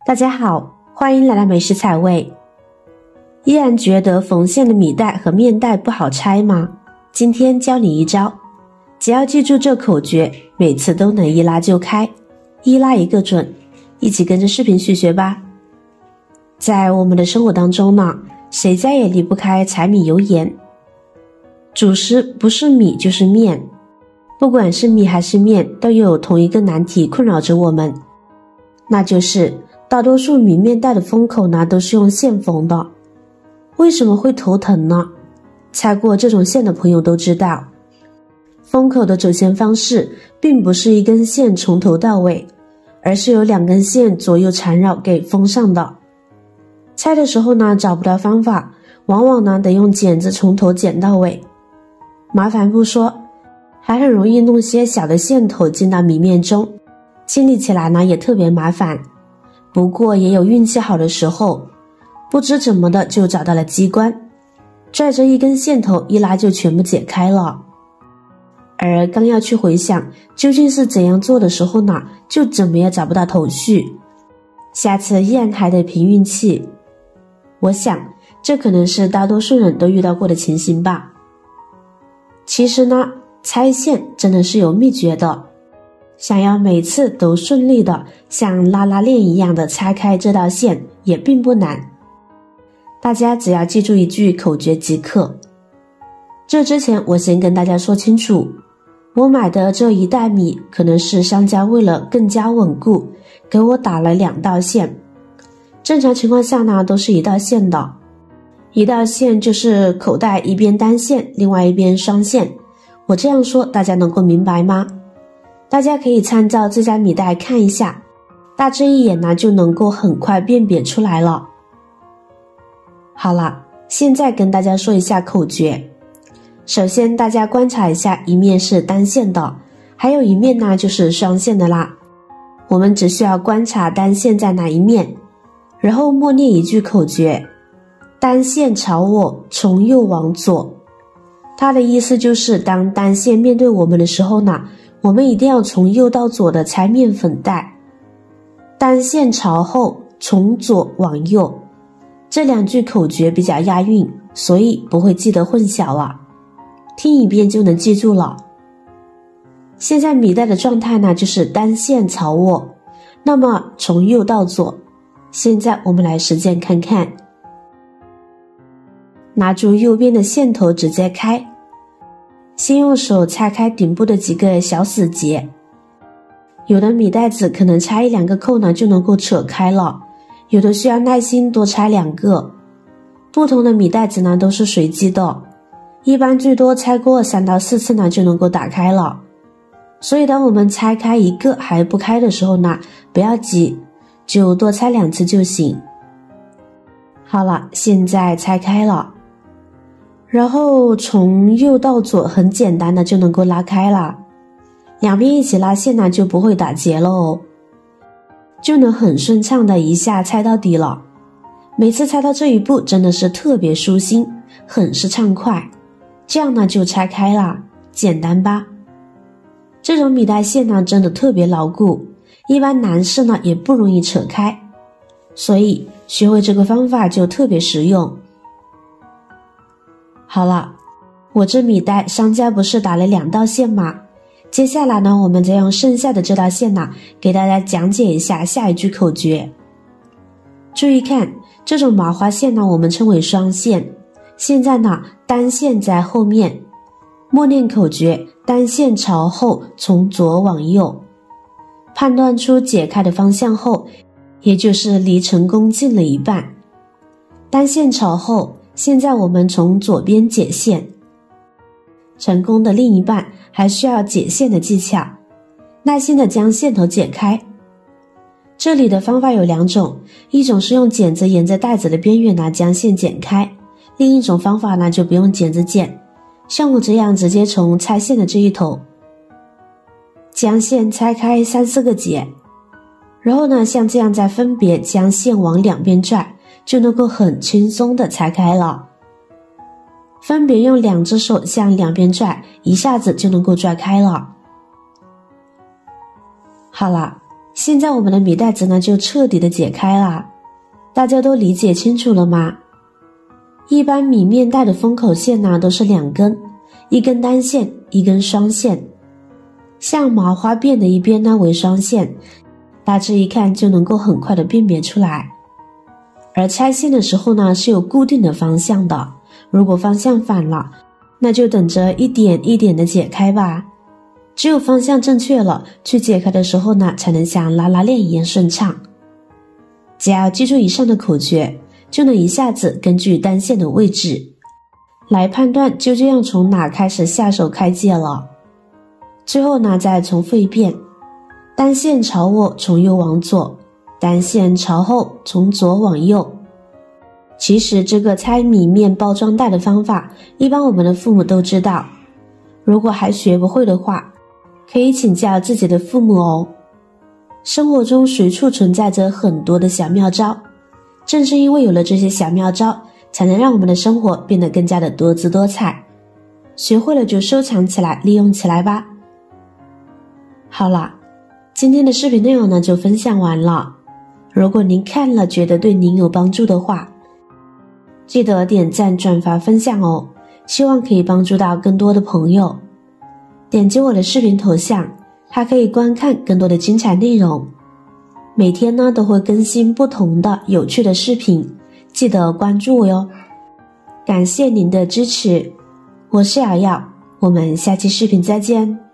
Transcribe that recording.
大家好，欢迎来到美食采味。依然觉得缝线的米袋和面袋不好拆吗？今天教你一招，只要记住这口诀，每次都能一拉就开，一拉一个准。一起跟着视频去学吧。在我们的生活当中呢，谁家也离不开柴米油盐。主食不是米就是面，不管是米还是面，都有同一个难题困扰着我们，那就是大多数米面袋的封口呢都是用线缝的。为什么会头疼呢？拆过这种线的朋友都知道，封口的走线方式并不是一根线从头到尾，而是由两根线左右缠绕给封上的。拆的时候呢找不到方法，往往呢得用剪子从头剪到尾。麻烦不说，还很容易弄些小的线头进到米面中，清理起来呢也特别麻烦。不过也有运气好的时候，不知怎么的就找到了机关，拽着一根线头一拉就全部解开了。而刚要去回想究竟是怎样做的时候呢，就怎么也找不到头绪，下次依然还得凭运气。我想这可能是大多数人都遇到过的情形吧。其实呢，拆线真的是有秘诀的，想要每次都顺利的像拉拉链一样的拆开这道线也并不难，大家只要记住一句口诀即可。这之前我先跟大家说清楚，我买的这一袋米可能是商家为了更加稳固给我打了2道线，正常情况下呢都是1道线的，一道线就是口袋一边单线，另外一边双线。我这样说大家能够明白吗？大家可以参照这家米袋看一下，大致一眼呢就能够很快辨别出来了。好了，现在跟大家说一下口诀。首先大家观察一下，一面是单线的，还有一面呢就是双线的啦。我们只需要观察单线在哪一面，然后默念一句口诀，单线朝我，从右往左。它的意思就是当单线面对我们的时候呢，我们一定要从右到左的拆面粉袋，单线朝后，从左往右。这2句口诀比较押韵，所以不会记得混淆了，听一遍就能记住了。现在米袋的状态呢就是单线朝我，那么从右到左。现在我们来实践看看。拿住右边的线头直接开，先用手拆开顶部的几个小死结，有的米袋子可能拆1-2个扣呢就能够扯开了，有的需要耐心多拆2个。不同的米袋子呢都是随机的，一般最多拆过3到4次呢就能够打开了。所以当我们拆开一个还不开的时候呢，不要急，就多拆2次就行。好了，现在拆开了，然后从右到左很简单的就能够拉开了，两边一起拉线呢就不会打结了哦，就能很顺畅的一下拆到底了。每次拆到这一步真的是特别舒心，很是畅快，这样呢就拆开了，简单吧？这种米袋线呢真的特别牢固，一般男士呢也不容易扯开，所以学会这个方法就特别实用。好了，我这米袋商家不是打了2道线吗？接下来呢，我们再用剩下的这道线呢，给大家讲解一下下一句口诀。注意看，这种麻花线呢，我们称为双线。现在呢，单线在后面，默念口诀，单线朝后，从左往右。判断出解开的方向后，也就是离成功近了一半。单线朝后，现在我们从左边解线，成功的另一半还需要解线的技巧，耐心的将线头解开。这里的方法有2种，一种是用剪子沿着袋子的边缘呢将线剪开，另一种方法呢就不用剪子剪，像我这样直接从拆线的这一头将线拆开3-4个结，然后呢像这样再分别将线往两边拽，就能够很轻松的拆开了。分别用2只手向两边拽，一下子就能够拽开了。好了，现在我们的米袋子呢就彻底的解开了，大家都理解清楚了吗？一般米面袋的封口线呢都是2根，一根单线，一根双线。像麻花辫的一边呢为双线，大致一看就能够很快的辨别出来。而拆线的时候呢是有固定的方向的，如果方向反了，那就等着一点一点的解开吧。只有方向正确了，去解开的时候呢才能像拉拉链一样顺畅。只要记住以上的口诀，就能一下子根据单线的位置来判断究竟要从哪开始下手开解了。最后呢再重复一遍，单线朝我从右往左，单线朝后从左往右。其实这个拆米面包装袋的方法一般我们的父母都知道，如果还学不会的话，可以请教自己的父母哦。生活中随处存在着很多的小妙招，正是因为有了这些小妙招，才能让我们的生活变得更加的多姿多彩。学会了就收藏起来，利用起来吧。好了，今天的视频内容呢就分享完了。如果您看了觉得对您有帮助的话，记得点赞、转发、分享哦，希望可以帮助到更多的朋友。点击我的视频头像，还可以观看更多的精彩内容。每天呢都会更新不同的有趣的视频，记得关注我哟。感谢您的支持，我是瑶瑶，我们下期视频再见。